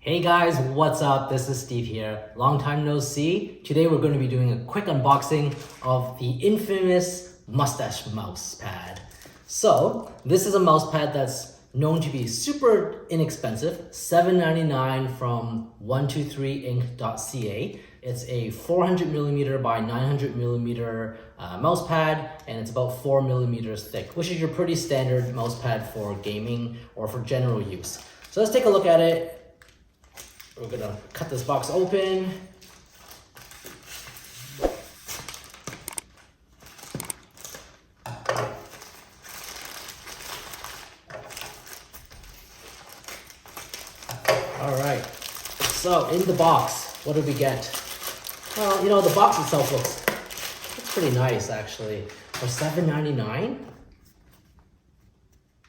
Hey guys, what's up? This is Steve here. Long time no see. Today we're going to be doing a quick unboxing of the infamous Mustache mouse pad. So this is a mouse pad that's known to be super inexpensive, $7.99 from 123ink.ca. It's a 400mm by 900mm mouse pad, and it's about 4mm thick, which is your pretty standard mouse pad for gaming or for general use. So let's take a look at it. We're gonna cut this box open. All right, so in the box, what did we get? Well, you know, the box itself looks pretty nice actually. For $7.99?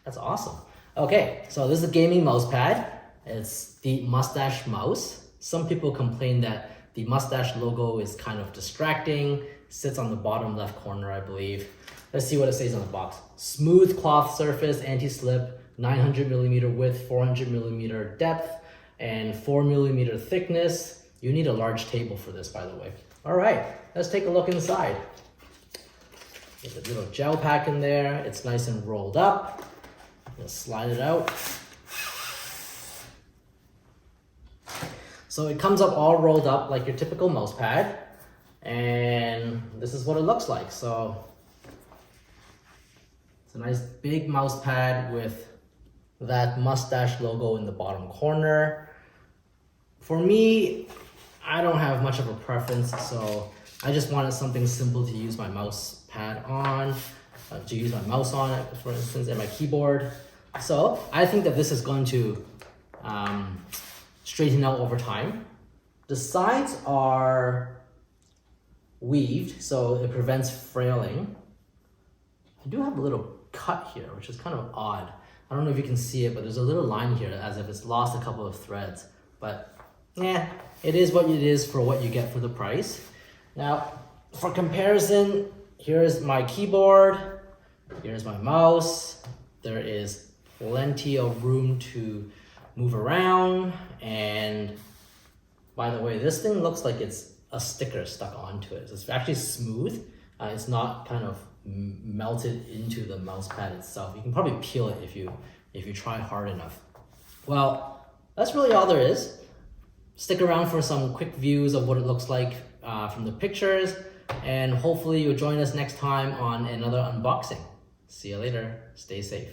That's awesome. Okay, so this is a gaming mouse pad. It's the Mustache mouse. Some people complain that the Mustache logo is kind of distracting. Sits on the bottom left corner, I believe. Let's see what it says on the box. Smooth cloth surface, anti-slip, 900mm width, 400mm depth, and 4mm thickness. You need a large table for this, by the way. All right, let's take a look inside. There's a little gel pack in there. It's nice and rolled up. Let's slide it out. So it comes up all rolled up like your typical mouse pad, and this is what it looks like. So it's a nice big mouse pad with that Mustache logo in the bottom corner. For me, I don't have much of a preference, so I just wanted something simple to use my mouse pad on, to use my mouse on, for instance, and my keyboard. So I think that this is going to straighten out over time. The sides are weaved, so it prevents frailing. I do have a little cut here, which is kind of odd. I don't know if you can see it, but there's a little line here as if it's lost a couple of threads. But yeah, it is what it is for what you get for the price. Now, for comparison, here's my keyboard, here's my mouse. There is plenty of room to move around, and by the way, this thing looks like it's a sticker stuck onto it. It's actually smooth. It's not kind of melted into the mouse pad itself. You can probably peel it if you try hard enough. Well, that's really all there is. Stick around for some quick views of what it looks like from the pictures, and hopefully you'll join us next time on another unboxing. See you later. Stay safe.